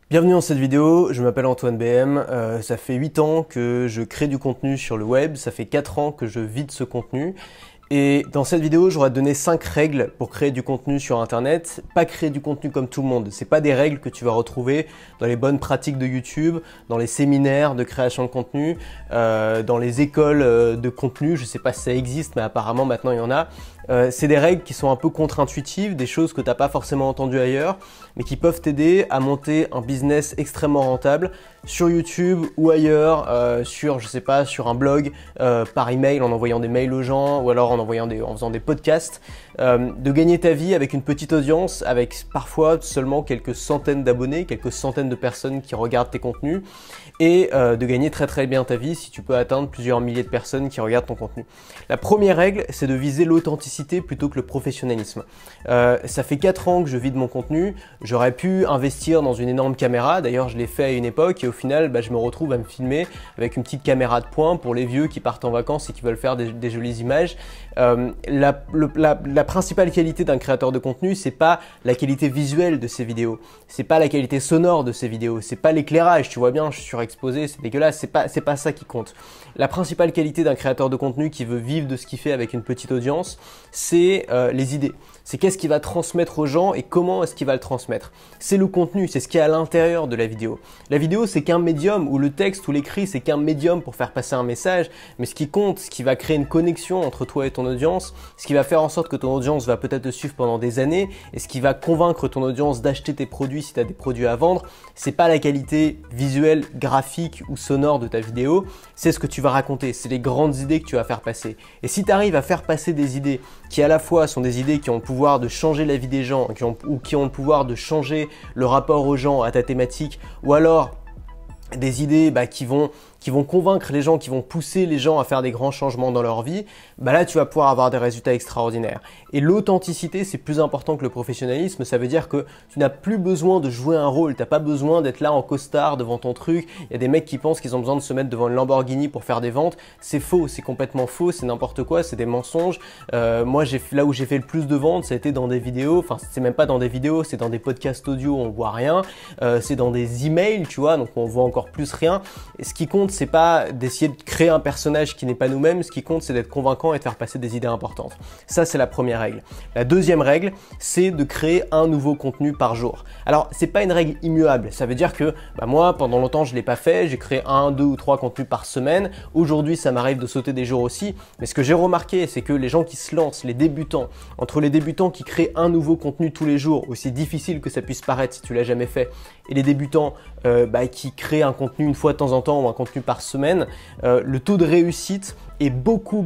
Bienvenue dans cette vidéo, je m'appelle Antoine BM, ça fait 8 ans que je crée du contenu sur le web, ça fait 4 ans que je vis de ce contenu. Et dans cette vidéo, j'aurais donné 5 règles pour créer du contenu sur Internet. Pas créer du contenu comme tout le monde. C'est pas des règles que tu vas retrouver dans les bonnes pratiques de YouTube, dans les séminaires de création de contenu, dans les écoles de contenu. Je sais pas si ça existe, mais apparemment maintenant il y en a. C'est des règles qui sont un peu contre-intuitives, des choses que tu n'as pas forcément entendues ailleurs, mais qui peuvent t'aider à monter un business extrêmement rentable sur YouTube ou ailleurs, je sais pas, sur un blog, par email, en envoyant des mails aux gens, ou alors en faisant des podcasts, de gagner ta vie avec une petite audience, avec parfois seulement quelques centaines d'abonnés, quelques centaines de personnes qui regardent tes contenus, et de gagner très très bien ta vie si tu peux atteindre plusieurs milliers de personnes qui regardent ton contenu. La première règle, c'est de viser l'authenticité plutôt que le professionnalisme. Ça fait 4 ans que je vis de mon contenu, j'aurais pu investir dans une énorme caméra, d'ailleurs je l'ai fait à une époque et au final je me retrouve à me filmer avec une petite caméra de poing pour les vieux qui partent en vacances et qui veulent faire des jolies images. La principale qualité d'un créateur de contenu, c'est pas la qualité visuelle de ses vidéos, c'est pas la qualité sonore de ses vidéos, c'est pas l'éclairage, tu vois bien, je suis surexposé, c'est dégueulasse, c'est pas ça qui compte. La principale qualité d'un créateur de contenu qui veut vivre de ce qu'il fait avec une petite audience, c'est les idées. C'est qu'est-ce qu'il va transmettre aux gens et comment est-ce qu'il va le transmettre. C'est le contenu, c'est ce qui est à l'intérieur de la vidéo. La vidéo, c'est qu'un médium, ou le texte ou l'écrit, c'est qu'un médium pour faire passer un message, mais ce qui compte, ce qui va créer une connexion entre toi et ton audience, ce qui va faire en sorte que ton audience va peut-être te suivre pendant des années, et ce qui va convaincre ton audience d'acheter tes produits si tu as des produits à vendre, c'est pas la qualité visuelle, graphique ou sonore de ta vidéo, c'est ce que tu vas raconter, c'est les grandes idées que tu vas faire passer. Et si tu arrives à faire passer des idées qui à la fois sont des idées qui ont le pouvoir de changer la vie des gens ou qui ont le pouvoir de changer le rapport aux gens, à ta thématique, ou alors des idées qui vont convaincre les gens, qui vont pousser les gens à faire des grands changements dans leur vie, là tu vas pouvoir avoir des résultats extraordinaires. Et l'authenticité, c'est plus important que le professionnalisme, ça veut dire que tu n'as plus besoin de jouer un rôle, tu n'as pas besoin d'être là en costard devant ton truc. Il y a des mecs qui pensent qu'ils ont besoin de se mettre devant une Lamborghini pour faire des ventes, c'est faux, c'est complètement faux, c'est n'importe quoi, c'est des mensonges. Moi, là où j'ai fait le plus de ventes, ça a été dans des vidéos, enfin c'est même pas dans des vidéos, c'est dans des podcasts audio, on voit rien, c'est dans des emails, tu vois, donc on voit encore plus rien. Et ce qui compte, c'est pas d'essayer de créer un personnage qui n'est pas nous-mêmes, ce qui compte, c'est d'être convaincant et de faire passer des idées importantes. Ça, c'est la première règle. La deuxième règle, c'est de créer un nouveau contenu par jour. Alors, c'est pas une règle immuable, ça veut dire que moi, pendant longtemps, je l'ai pas fait, j'ai créé 1, 2 ou 3 contenus par semaine. Aujourd'hui, ça m'arrive de sauter des jours aussi, mais ce que j'ai remarqué, c'est que les gens qui se lancent, les débutants, entre les débutants qui créent un nouveau contenu tous les jours, aussi difficile que ça puisse paraître si tu l'as jamais fait, et les débutants qui créent un contenu une fois de temps en temps ou un contenu par semaine, le taux de réussite est beaucoup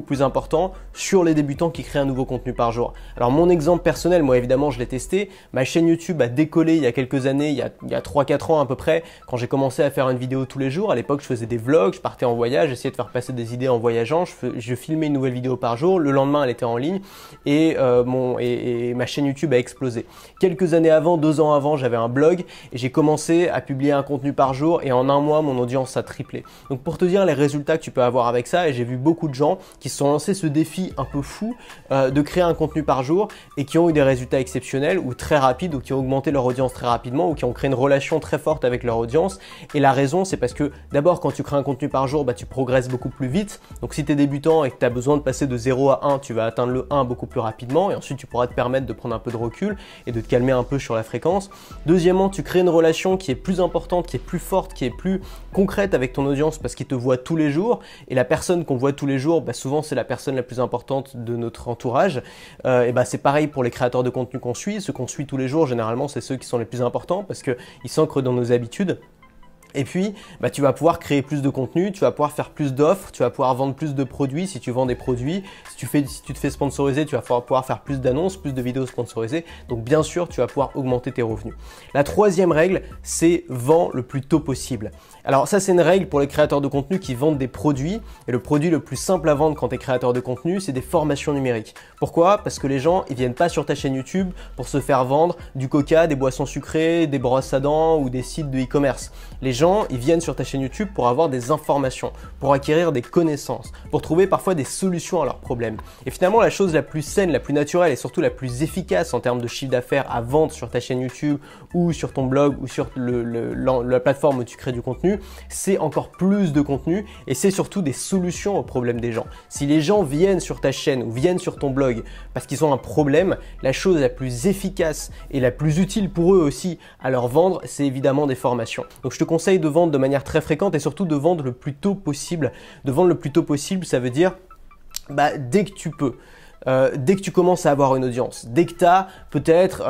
plus important sur les débutants qui créent un nouveau contenu par jour. Alors mon exemple personnel, moi évidemment je l'ai testé, ma chaîne YouTube a décollé il y a quelques années, il y a 3-4 ans à peu près, quand j'ai commencé à faire une vidéo tous les jours. À l'époque je faisais des vlogs, je partais en voyage, j'essayais de faire passer des idées en voyageant, je filmais une nouvelle vidéo par jour, le lendemain elle était en ligne et ma chaîne YouTube a explosé. Quelques années avant, 2 ans avant, j'avais un blog et j'ai commencé à publier un contenu par jour et en un mois mon audience a triplé. Donc pour te dire les résultats que tu peux avoir avec ça, j'ai vu beaucoup de gens qui se sont lancés ce défi un peu fou de créer un contenu par jour et qui ont eu des résultats exceptionnels ou très rapides ou qui ont augmenté leur audience très rapidement ou qui ont créé une relation très forte avec leur audience. Et la raison, c'est parce que d'abord, quand tu crées un contenu par jour, tu progresses beaucoup plus vite. Donc si tu es débutant et que tu as besoin de passer de 0 à 1, tu vas atteindre le 1 beaucoup plus rapidement et ensuite tu pourras te permettre de prendre un peu de recul et de te calmer un peu sur la fréquence. Deuxièmement, tu crées une relation qui est plus importante, qui est plus forte, qui est plus concrète avec ton audience parce qu'ils te voient tous les jours et la personne qu'on voit tous les jours, souvent c'est la personne la plus importante de notre entourage. C'est pareil pour les créateurs de contenu qu'on suit. Ceux qu'on suit tous les jours, généralement, c'est ceux qui sont les plus importants parce qu'ils s'ancrent dans nos habitudes. Et puis, tu vas pouvoir créer plus de contenu, tu vas pouvoir faire plus d'offres, tu vas pouvoir vendre plus de produits si tu vends des produits. Si tu te fais sponsoriser, tu vas pouvoir faire plus d'annonces, plus de vidéos sponsorisées. Donc, bien sûr, tu vas pouvoir augmenter tes revenus. La troisième règle, c'est vends le plus tôt possible. Alors, ça, c'est une règle pour les créateurs de contenu qui vendent des produits. Et le produit le plus simple à vendre quand tu es créateur de contenu, c'est des formations numériques. Pourquoi? Parce que les gens, ils viennent pas sur ta chaîne YouTube pour se faire vendre du coca, des boissons sucrées, des brosses à dents ou des sites de e-commerce. Les gens gens, ils viennent sur ta chaîne YouTube pour avoir des informations, pour acquérir des connaissances, pour trouver parfois des solutions à leurs problèmes. Et finalement, la chose la plus saine, la plus naturelle et surtout la plus efficace en termes de chiffre d'affaires à vendre sur ta chaîne YouTube ou sur ton blog ou sur la plateforme où tu crées du contenu, c'est encore plus de contenu et c'est surtout des solutions aux problèmes des gens. Si les gens viennent sur ta chaîne ou viennent sur ton blog parce qu'ils ont un problème, la chose la plus efficace et la plus utile pour eux aussi à leur vendre, c'est évidemment des formations. Donc je te conseille de vendre de manière très fréquente et surtout de vendre le plus tôt possible. De vendre le plus tôt possible, ça veut dire dès que tu peux. Dès que tu commences à avoir une audience, dès que tu as peut-être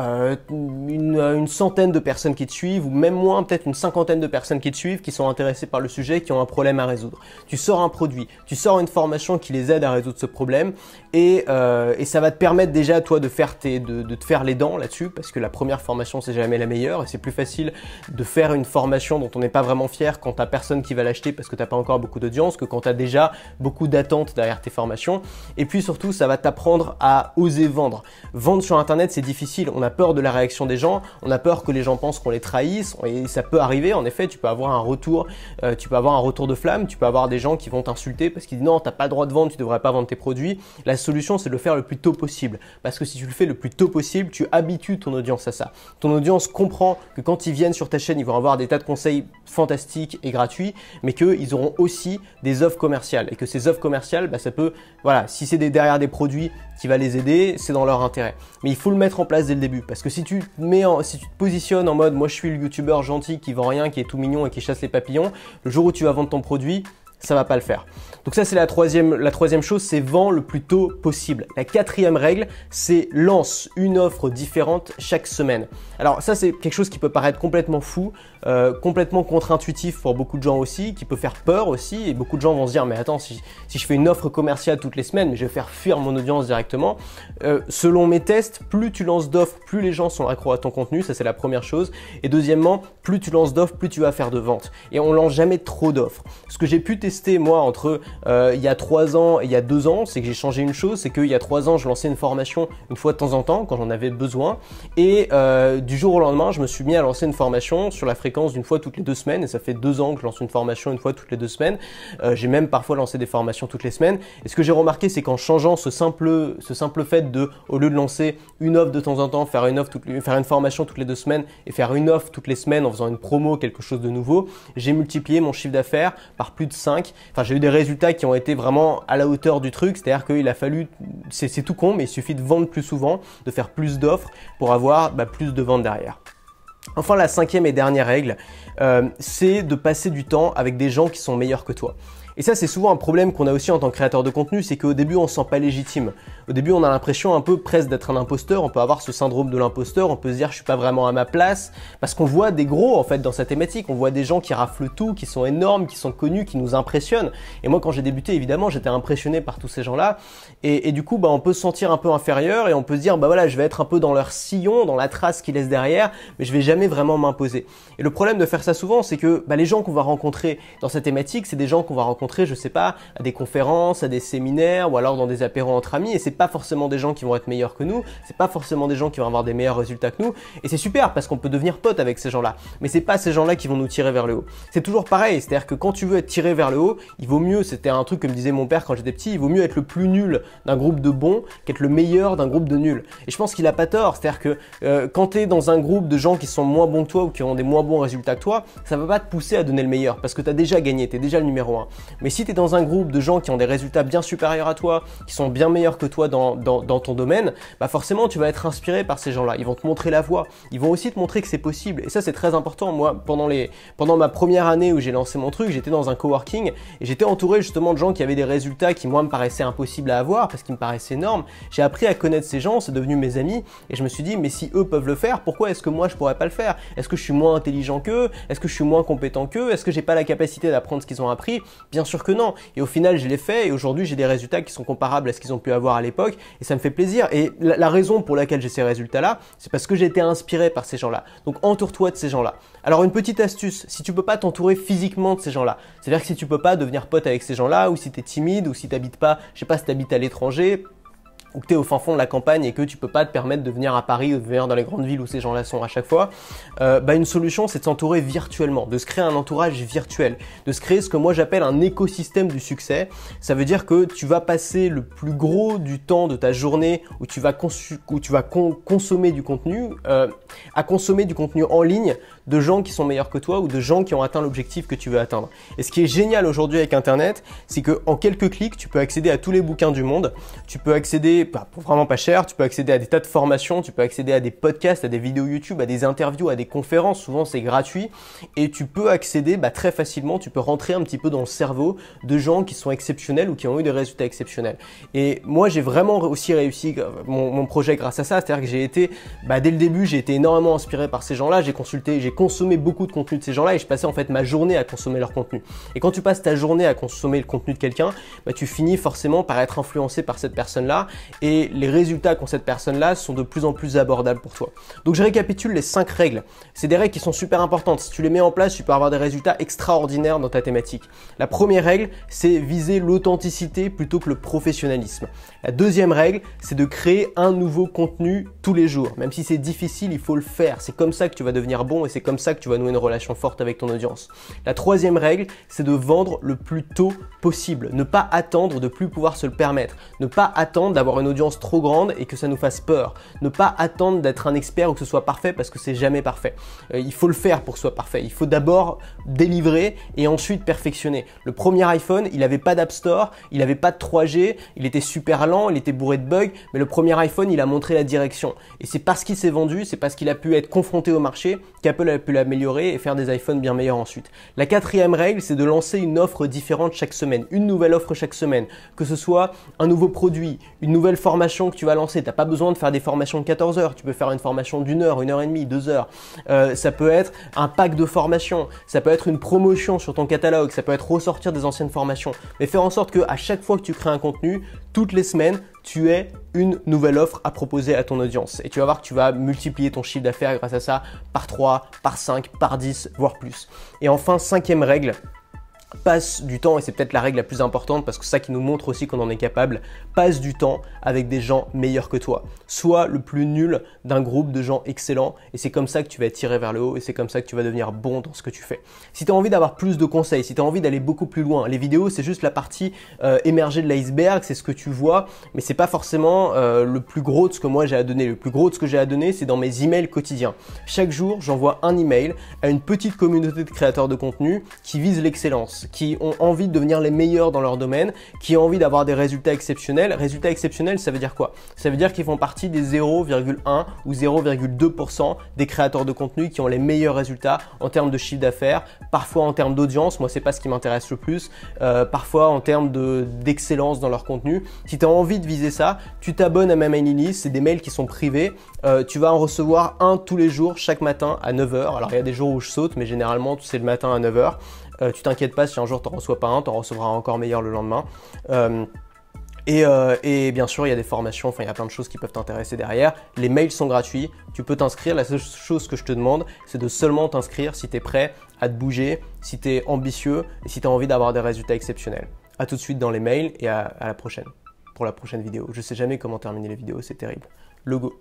une centaine de personnes qui te suivent ou même moins, peut-être une cinquantaine de personnes qui te suivent, qui sont intéressées par le sujet, qui ont un problème à résoudre. Tu sors un produit, tu sors une formation qui les aide à résoudre ce problème et ça va te permettre déjà toi de te faire les dents là-dessus parce que la première formation c'est jamais la meilleure et c'est plus facile de faire une formation dont on n'est pas vraiment fier quand t'as personne qui va l'acheter parce que t'as pas encore beaucoup d'audience que quand tu as déjà beaucoup d'attentes derrière tes formations. Et puis surtout ça va t'apprendre à oser vendre. Vendre sur internet c'est difficile, on a peur de la réaction des gens, on a peur que les gens pensent qu'on les trahisse et ça peut arriver en effet, tu peux avoir un retour de flamme, tu peux avoir des gens qui vont t'insulter parce qu'ils disent non t'as pas le droit de vendre, tu devrais pas vendre tes produits. La solution c'est de le faire le plus tôt possible parce que si tu le fais le plus tôt possible, tu habitues ton audience à ça. Ton audience comprend que quand ils viennent sur ta chaîne, ils vont avoir des tas de conseils fantastiques et gratuits, mais qu'ils auront aussi des offres commerciales et que ces offres commerciales, ça peut, voilà, si c'est derrière des produits qui va les aider, c'est dans leur intérêt. Mais il faut le mettre en place dès le début parce que si tu te positionnes en mode moi je suis le youtubeur gentil qui vend rien, qui est tout mignon et qui chasse les papillons, le jour où tu vas vendre ton produit, ça va pas le faire. Donc ça c'est la troisième chose, c'est vends le plus tôt possible. La quatrième règle, c'est lance une offre différente chaque semaine. Alors ça c'est quelque chose qui peut paraître complètement fou, complètement contre-intuitif pour beaucoup de gens aussi, qui peut faire peur aussi et beaucoup de gens vont se dire mais attends si je fais une offre commerciale toutes les semaines, mais je vais faire fuir mon audience directement. Selon mes tests, plus tu lances d'offres, plus les gens sont accros à ton contenu, ça c'est la première chose. Et deuxièmement, plus tu lances d'offres, plus tu vas faire de ventes. Et on lance jamais trop d'offres. Ce que j'ai pu tester moi entre il y a 3 ans et il y a 2 ans, c'est que j'ai changé une chose, c'est qu'il y a 3 ans, je lançais une formation une fois de temps en temps quand j'en avais besoin et du jour au lendemain, je me suis mis à lancer une formation sur la fréquence d'une fois toutes les 2 semaines et ça fait 2 ans que je lance une formation une fois toutes les 2 semaines. J'ai même parfois lancé des formations toutes les semaines et ce que j'ai remarqué, c'est qu'en changeant ce simple fait de, au lieu de lancer une offre de temps en temps, faire une formation toutes les 2 semaines et faire une offre toutes les semaines en faisant une promo, quelque chose de nouveau, j'ai multiplié mon chiffre d'affaires par plus de 5. Enfin, j'ai eu des résultats qui ont été vraiment à la hauteur du truc, c'est-à-dire qu'il a fallu, c'est tout con, mais il suffit de vendre plus souvent, de faire plus d'offres pour avoir plus de ventes derrière. Enfin, la cinquième et dernière règle, c'est de passer du temps avec des gens qui sont meilleurs que toi. Et ça, c'est souvent un problème qu'on a aussi en tant que créateur de contenu, c'est qu'au début, on se sent pas légitime. Au début, on a l'impression un peu presque d'être un imposteur, on peut avoir ce syndrome de l'imposteur, on peut se dire je suis pas vraiment à ma place, parce qu'on voit des gros en fait dans sa thématique, on voit des gens qui raflent tout, qui sont énormes, qui sont connus, qui nous impressionnent. Et moi, quand j'ai débuté, évidemment, j'étais impressionné par tous ces gens-là. Et du coup, on peut se sentir un peu inférieur et on peut se dire voilà, je vais être un peu dans leur sillon, dans la trace qu'ils laissent derrière, mais je vais jamais vraiment m'imposer. Et le problème de faire ça souvent, c'est que les gens qu'on va rencontrer dans cette thématique, c'est des gens qu'on va rencontrer, je sais pas, à des conférences, à des séminaires ou alors dans des apéros entre amis et c'est pas forcément des gens qui vont être meilleurs que nous, c'est pas forcément des gens qui vont avoir des meilleurs résultats que nous et c'est super parce qu'on peut devenir pote avec ces gens-là. Mais c'est pas ces gens-là qui vont nous tirer vers le haut. C'est toujours pareil, c'est-à-dire que quand tu veux être tiré vers le haut, il vaut mieux, c'était un truc que me disait mon père quand j'étais petit, il vaut mieux être le plus nul d'un groupe de bons qu'être le meilleur d'un groupe de nuls. Et je pense qu'il a pas tort, c'est-à-dire que quand tu es dans un groupe de gens qui sont moins bons que toi ou qui ont des moins bons résultats que toi, ça va pas te pousser à donner le meilleur parce que tu as déjà gagné, tu es déjà le numéro 1. Mais si tu es dans un groupe de gens qui ont des résultats bien supérieurs à toi, qui sont bien meilleurs que toi dans ton domaine, forcément tu vas être inspiré par ces gens-là. Ils vont te montrer la voie, ils vont aussi te montrer que c'est possible. Et ça c'est très important. Moi, pendant ma première année où j'ai lancé mon truc, j'étais dans un coworking et j'étais entouré justement de gens qui avaient des résultats qui moi me paraissaient impossibles à avoir parce qu'ils me paraissaient énormes. J'ai appris à connaître ces gens, c'est devenu mes amis et je me suis dit mais si eux peuvent le faire, pourquoi est-ce que moi je pourrais pas le faire? Est-ce que je suis moins intelligent qu'eux? Est-ce que je suis moins compétent qu'eux? Est-ce que j'ai pas la capacité d'apprendre ce qu'ils ont appris? Bien sûr que non. Et au final, je l'ai fait et aujourd'hui, j'ai des résultats qui sont comparables à ce qu'ils ont pu avoir à l'époque et ça me fait plaisir. Et la raison pour laquelle j'ai ces résultats-là, c'est parce que j'ai été inspiré par ces gens-là. Donc, entoure-toi de ces gens-là. Alors, une petite astuce, si tu peux pas t'entourer physiquement de ces gens-là, c'est-à-dire que si tu peux pas devenir pote avec ces gens-là ou si tu es timide ou si tu habites pas, je sais pas, si tu habites à l'étranger, ou que tu es au fin fond de la campagne et que tu peux pas te permettre de venir à Paris ou de venir dans les grandes villes où ces gens-là sont à chaque fois, une solution c'est de s'entourer virtuellement, de se créer un entourage virtuel, de se créer ce que moi j'appelle un écosystème du succès. Ça veut dire que tu vas passer le plus gros du temps de ta journée où tu vas consommer du contenu, à consommer du contenu en ligne de gens qui sont meilleurs que toi ou de gens qui ont atteint l'objectif que tu veux atteindre. Et ce qui est génial aujourd'hui avec Internet, c'est qu'en quelques clics, tu peux accéder à tous les bouquins du monde, tu peux accéder, pour vraiment pas cher, tu peux accéder à des tas de formations, tu peux accéder à des podcasts, à des vidéos YouTube, à des interviews, à des conférences, souvent c'est gratuit, et tu peux accéder très facilement, tu peux rentrer un petit peu dans le cerveau de gens qui sont exceptionnels ou qui ont eu des résultats exceptionnels. Et moi j'ai vraiment aussi réussi mon projet grâce à ça, c'est-à-dire que j'ai été, dès le début, j'ai été énormément inspiré par ces gens-là, j'ai consommé beaucoup de contenu de ces gens-là et je passais en fait ma journée à consommer leur contenu. Et quand tu passes ta journée à consommer le contenu de quelqu'un, tu finis forcément par être influencé par cette personne-là et les résultats qu'ont cette personne-là sont de plus en plus abordables pour toi. Donc je récapitule les 5 règles. C'est des règles qui sont super importantes. Si tu les mets en place, tu peux avoir des résultats extraordinaires dans ta thématique. La première règle, c'est viser l'authenticité plutôt que le professionnalisme. La deuxième règle, c'est de créer un nouveau contenu tous les jours. Même si c'est difficile, il faut le faire. C'est comme ça que tu vas devenir bon et c'est comme ça que tu vas nouer une relation forte avec ton audience. La troisième règle, c'est de vendre le plus tôt possible. Ne pas attendre de plus pouvoir se le permettre. Ne pas attendre d'avoir une audience trop grande et que ça nous fasse peur. Ne pas attendre d'être un expert ou que ce soit parfait parce que c'est jamais parfait. Il faut le faire pour que ce soit parfait. Il faut d'abord délivrer et ensuite perfectionner. Le premier iPhone, il n'avait pas d'App Store, il n'avait pas de 3G, il était super lent, il était bourré de bugs, mais le premier iPhone, il a montré la direction. Et c'est parce qu'il s'est vendu, c'est parce qu'il a pu être confronté au marché qu'Apple a pu l'améliorer et faire des iPhones bien meilleurs ensuite. La quatrième règle, c'est de lancer une offre différente chaque semaine, une nouvelle offre chaque semaine, que ce soit un nouveau produit, une nouvelle formation que tu vas lancer. Tu n'as pas besoin de faire des formations de 14 heures, tu peux faire une formation d'1 heure, 1 heure et demie, 2 heures. Ça peut être un pack de formations, ça peut être une promotion sur ton catalogue, ça peut être ressortir des anciennes formations. Mais faire en sorte qu'à chaque fois que tu crées un contenu, toutes les semaines, tu aies une nouvelle offre à proposer à ton audience. Et tu vas voir que tu vas multiplier ton chiffre d'affaires grâce à ça par 3, par 5, par 10, voire plus. Et enfin, cinquième règle, passe du temps, et c'est peut-être la règle la plus importante parce que c'est ça qui nous montre aussi qu'on en est capable, passe du temps avec des gens meilleurs que toi. Sois le plus nul d'un groupe de gens excellents et c'est comme ça que tu vas être tiré vers le haut et c'est comme ça que tu vas devenir bon dans ce que tu fais. Si tu as envie d'avoir plus de conseils, si tu as envie d'aller beaucoup plus loin, les vidéos c'est juste la partie émergée de l'iceberg, c'est ce que tu vois, mais c'est pas forcément le plus gros de ce que moi j'ai à donner. Le plus gros de ce que j'ai à donner, c'est dans mes emails quotidiens. Chaque jour, j'envoie un email à une petite communauté de créateurs de contenu qui visent l'excellence, qui ont envie de devenir les meilleurs dans leur domaine, qui ont envie d'avoir des résultats exceptionnels. Résultats exceptionnels, ça veut dire quoi? Ça veut dire qu'ils font partie des 0,1 ou 0,2% des créateurs de contenu qui ont les meilleurs résultats en termes de chiffre d'affaires, parfois en termes d'audience, moi c'est pas ce qui m'intéresse le plus, parfois en termes d'excellence dans leur contenu. Si tu as envie de viser ça, tu t'abonnes à ma mailing list, c'est des mails qui sont privés, tu vas en recevoir un tous les jours, chaque matin à 9 h. Alors il y a des jours où je saute, mais généralement c'est le matin à 9 h. Tu t'inquiètes pas si un jour tu n'en reçois pas un, tu en recevras encore meilleur le lendemain. Et bien sûr, il y a des formations, enfin il y a plein de choses qui peuvent t'intéresser derrière. Les mails sont gratuits, tu peux t'inscrire. La seule chose que je te demande, c'est de seulement t'inscrire si tu es prêt à te bouger, si tu es ambitieux et si tu as envie d'avoir des résultats exceptionnels. A tout de suite dans les mails et à la prochaine, pour la prochaine vidéo. Je sais jamais comment terminer les vidéos, c'est terrible. Logo.